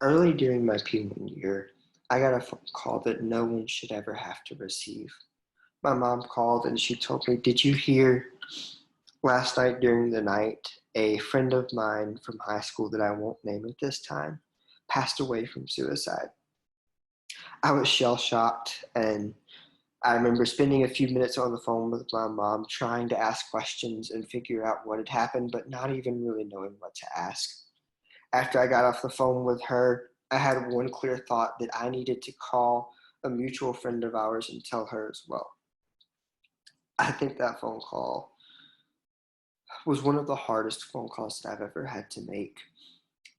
Early during my P1 year, I got a phone call that no one should ever have to receive. My mom called and she told me, "Did you hear last night during the night, a friend of mine from high school that I won't name at this time passed away from suicide?" I was shell shocked, and I remember spending a few minutes on the phone with my mom trying to ask questions and figure out what had happened, but not even really knowing what to ask. After I got off the phone with her, I had one clear thought that I needed to call a mutual friend of ours and tell her as well. I think that phone call was one of the hardest phone calls that I've ever had to make.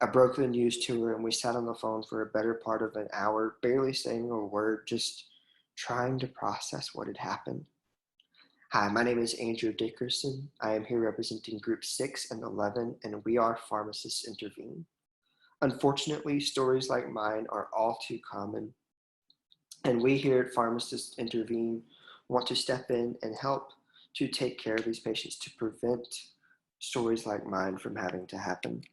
I broke the news to her and we sat on the phone for a better part of an hour, barely saying a word, just trying to process what had happened. Hi, my name is Andrew Dickerson. I am here representing Group 6 and 11, and we are Pharmacists Intervene. Unfortunately, stories like mine are all too common, and we here at Pharmacists Intervene want to step in and help to take care of these patients to prevent stories like mine from having to happen.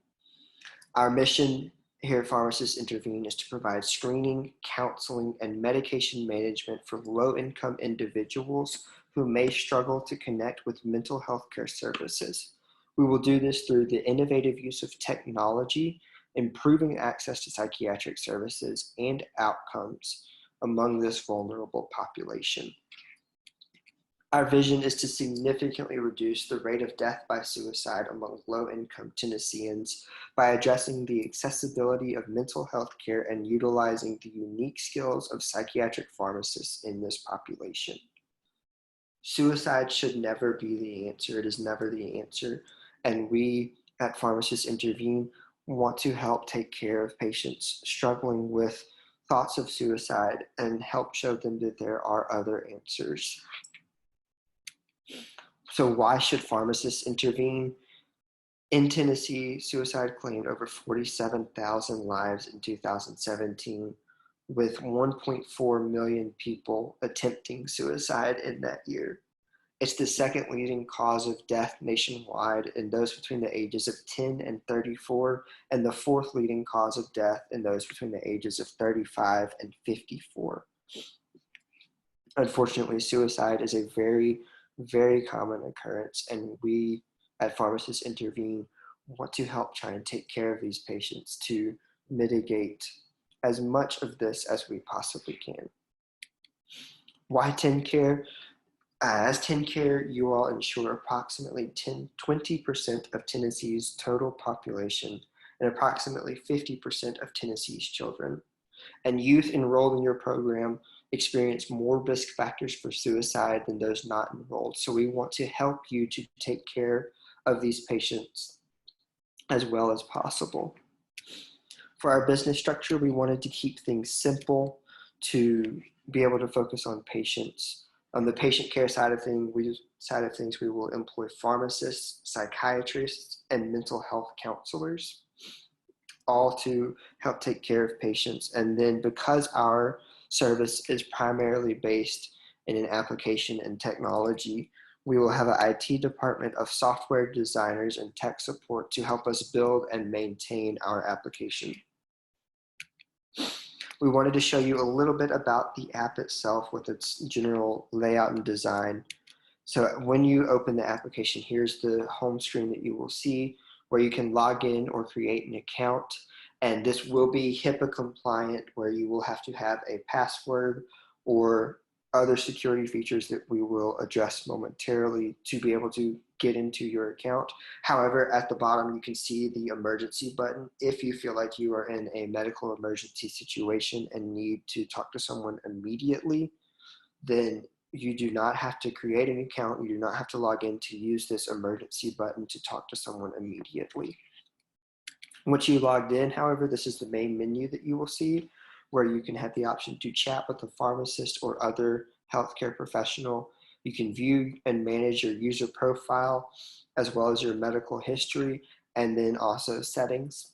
Our mission here at Pharmacists Intervene is to provide screening, counseling, and medication management for low-income individuals who may struggle to connect with mental health care services. We will do this through the innovative use of technology, improving access to psychiatric services and outcomes among this vulnerable population. Our vision is to significantly reduce the rate of death by suicide among low-income Tennesseans by addressing the accessibility of mental health care and utilizing the unique skills of psychiatric pharmacists in this population. Suicide should never be the answer. It is never the answer. And we at Pharmacists Intervene want to help take care of patients struggling with thoughts of suicide and help show them that there are other answers. So why should pharmacists intervene? In Tennessee, suicide claimed over 47,000 lives in 2017, with 1.4 million people attempting suicide in that year. It's the second leading cause of death nationwide in those between the ages of 10 and 34, and the fourth leading cause of death in those between the ages of 35 and 54. Unfortunately, suicide is a very common occurrence, and we at Pharmacists Intervene want to help try and take care of these patients to mitigate as much of this as we possibly can. Why TennCare? As TennCare, you all insure approximately 20% of Tennessee's total population and approximately 50% of Tennessee's children. And youth enrolled in your program experience more risk factors for suicide than those not enrolled. So we want to help you to take care of these patients as well as possible. For our business structure, we wanted to keep things simple to be able to focus on patients. On the patient care side of things, we will employ pharmacists, psychiatrists, and mental health counselors, all to help take care of patients. And then because our service is primarily based in an application and technology, we will have an IT department of software designers and tech support to help us build and maintain our application. We wanted to show you a little bit about the app itself with its general layout and design. So when you open the application, here's the home screen that you will see where you can log in or create an account. And this will be HIPAA compliant, where you will have to have a password or other security features that we will address momentarily to be able to get into your account. However, at the bottom, you can see the emergency button. If you feel like you are in a medical emergency situation and need to talk to someone immediately, then you do not have to create an account. You do not have to log in to use this emergency button to talk to someone immediately. Once you logged in, however, this is the main menu that you will see, where you can have the option to chat with a pharmacist or other healthcare professional. You can view and manage your user profile, as well as your medical history, and then also settings.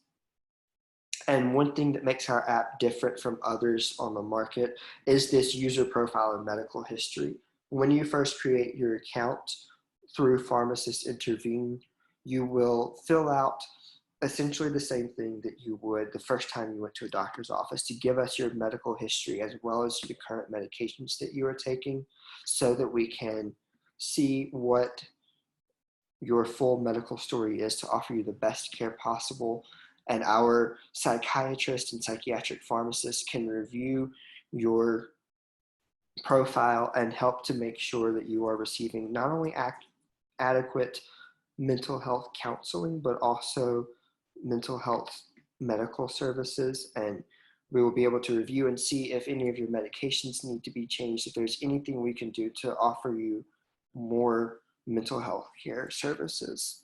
And one thing that makes our app different from others on the market is this user profile and medical history. When you first create your account through Pharmacists Intervene, you will fill out essentially the same thing that you would the first time you went to a doctor's office, to give us your medical history as well as the current medications that you are taking so that we can see what your full medical story is to offer you the best care possible. And our psychiatrist and psychiatric pharmacist can review your profile and help to make sure that you are receiving not only adequate mental health counseling, but also mental health medical services. And we will be able to review and see if any of your medications need to be changed, if there's anything we can do to offer you more mental health care services.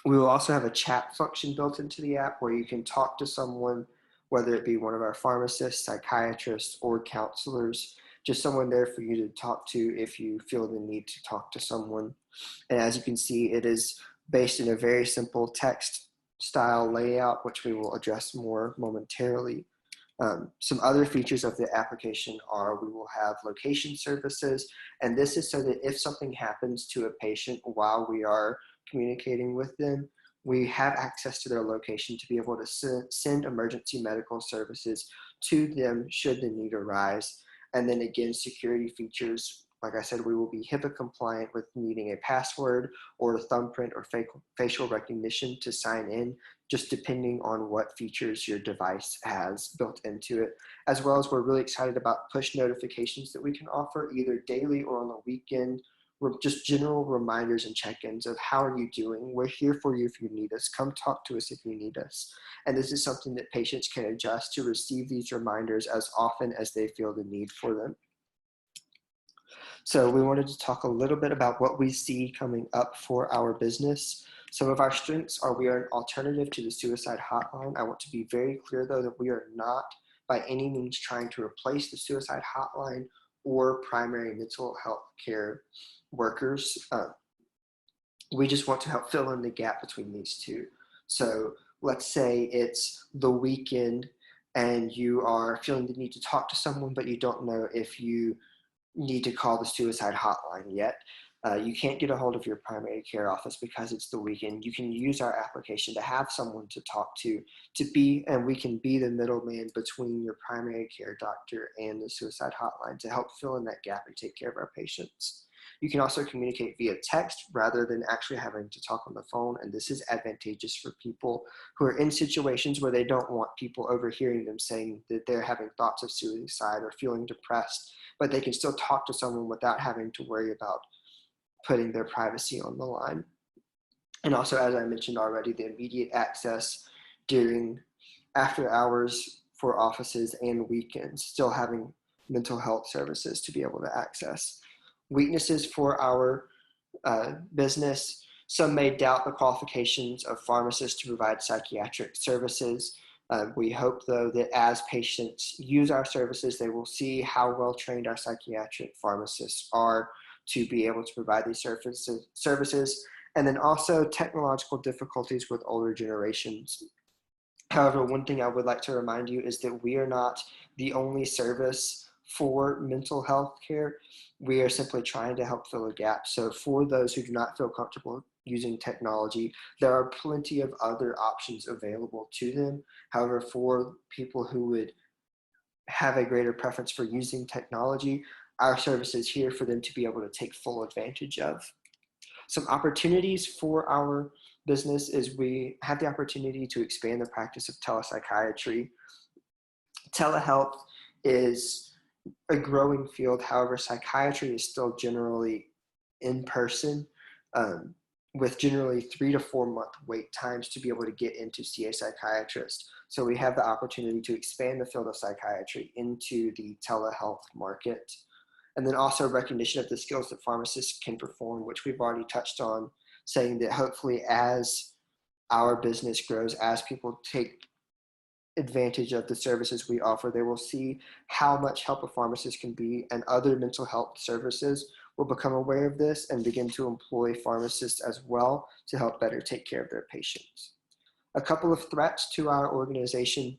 We will also have a chat function built into the app where you can talk to someone, whether it be one of our pharmacists, psychiatrists, or counselors, just someone there for you to talk to if you feel the need to talk to someone. And as you can see, it is based in a very simple text style layout, which we will address more momentarily. Some other features of the application are we will have location services, and this is so that if something happens to a patient while we are communicating with them, we have access to their location to be able to send emergency medical services to them should the need arise. And then again, security features. Like I said, we will be HIPAA compliant with needing a password or a thumbprint or facial recognition to sign in, just depending on what features your device has built into it. As well as we're really excited about push notifications that we can offer either daily or on the weekend. Just general reminders and check-ins of how are you doing? We're here for you if you need us. Come talk to us if you need us. And this is something that patients can adjust to receive these reminders as often as they feel the need for them. So we wanted to talk a little bit about what we see coming up for our business. Some of our strengths are we are an alternative to the suicide hotline. I want to be very clear though that we are not by any means trying to replace the suicide hotline or primary mental health care workers. We just want to help fill in the gap between these two. So let's say it's the weekend and you are feeling the need to talk to someone, but you don't know if you need to call the suicide hotline yet. You can't get a hold of your primary care office because it's the weekend. You can use our application to have someone to talk to be, and we can be the middleman between your primary care doctor and the suicide hotline to help fill in that gap and take care of our patients. You can also communicate via text rather than actually having to talk on the phone, and this is advantageous for people who are in situations where they don't want people overhearing them saying that they're having thoughts of suicide or feeling depressed, but they can still talk to someone without having to worry about putting their privacy on the line. And also, as I mentioned already, the immediate access during after hours for offices and weekends, still having mental health services to be able to access. Weaknesses for our business. Some may doubt the qualifications of pharmacists to provide psychiatric services. We hope, though, that as patients use our services, they will see how well trained our psychiatric pharmacists are to be able to provide these services. And then also technological difficulties with older generations. However, one thing I would like to remind you is that we are not the only service for mental health care. We are simply trying to help fill a gap. So for those who do not feel comfortable using technology, there are plenty of other options available to them. However, for people who would have a greater preference for using technology, our service is here for them to be able to take full advantage of. Some opportunities for our business is we have the opportunity to expand the practice of telepsychiatry. Telehealth is a growing field. However, psychiatry is still generally in person, with generally 3 to 4 month wait times to be able to get in to see a psychiatrist. So we have the opportunity to expand the field of psychiatry into the telehealth market. And then also recognition of the skills that pharmacists can perform, which we've already touched on, saying that hopefully as our business grows, as people take advantage of the services we offer, they will see how much help a pharmacist can be, and other mental health services will become aware of this and begin to employ pharmacists as well to help better take care of their patients. A couple of threats to our organization.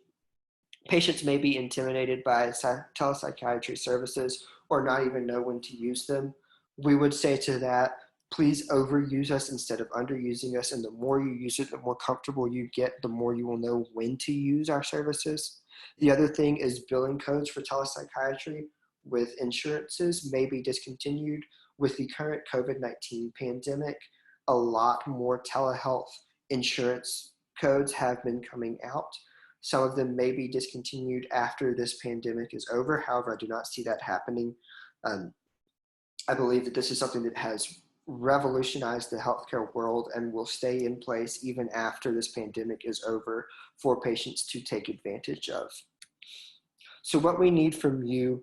Patients may be intimidated by telepsychiatry services or not even know when to use them. We would say to that, Please overuse us instead of underusing us. And the more you use it, the more comfortable you get, the more you will know when to use our services. The other thing is billing codes for telepsychiatry with insurances may be discontinued. With the current COVID-19 pandemic, a lot more telehealth insurance codes have been coming out. Some of them may be discontinued after this pandemic is over. However, I do not see that happening. I believe that this is something that has revolutionized the healthcare world and will stay in place even after this pandemic is over for patients to take advantage of. So what we need from you,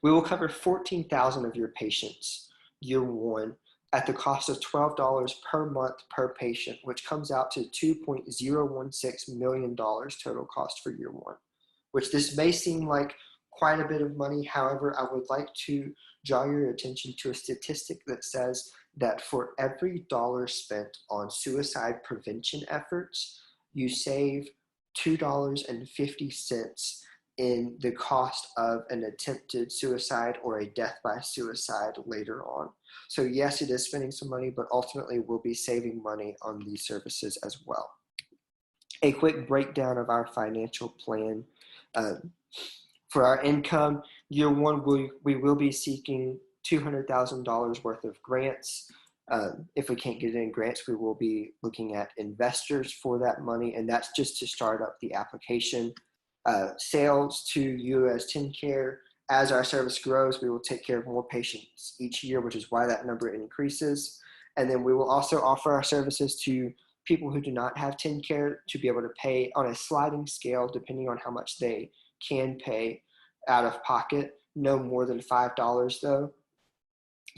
we will cover 14,000 of your patients year one at the cost of $12 per month per patient, which comes out to $2.016 million total cost for year one, which this may seem like quite a bit of money. However, I would like to draw your attention to a statistic that says that for every dollar spent on suicide prevention efforts, you save $2.50 in the cost of an attempted suicide or a death by suicide later on. So yes, it is spending some money, but ultimately we'll be saving money on these services as well. A quick breakdown of our financial plan. For our income, year one, we will be seeking $200,000 worth of grants. If we can't get any grants, we will be looking at investors for that money, and that's just to start up the application. Sales to you as TennCare, as our service grows, we will take care of more patients each year, which is why that number increases. And then we will also offer our services to people who do not have TennCare to be able to pay on a sliding scale, depending on how much they can pay out of pocket, no more than $5 though,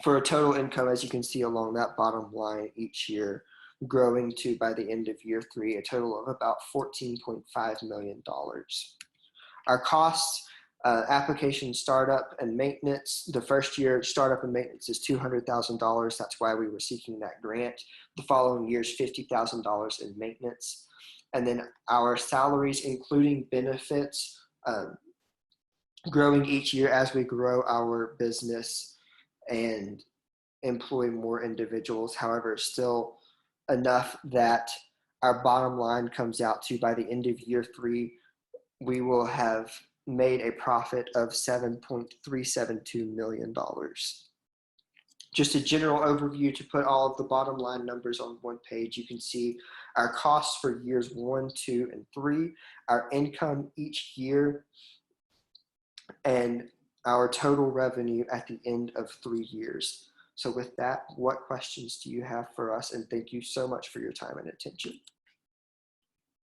for a total income, as you can see along that bottom line each year, growing to, by the end of year three, a total of about $14.5 million. Our costs, application startup and maintenance, the first year startup and maintenance is $200,000. That's why we were seeking that grant. The following year is $50,000 in maintenance. And then our salaries, including benefits, growing each year as we grow our business and employ more individuals. However, still enough that our bottom line comes out to, by the end of year three, we will have made a profit of $7.372 million. Just a general overview to put all of the bottom line numbers on one page. You can see our costs for years 1, 2, and 3, our income each year, and our total revenue at the end of 3 years. So with that, what questions do you have for us? And thank you so much for your time and attention.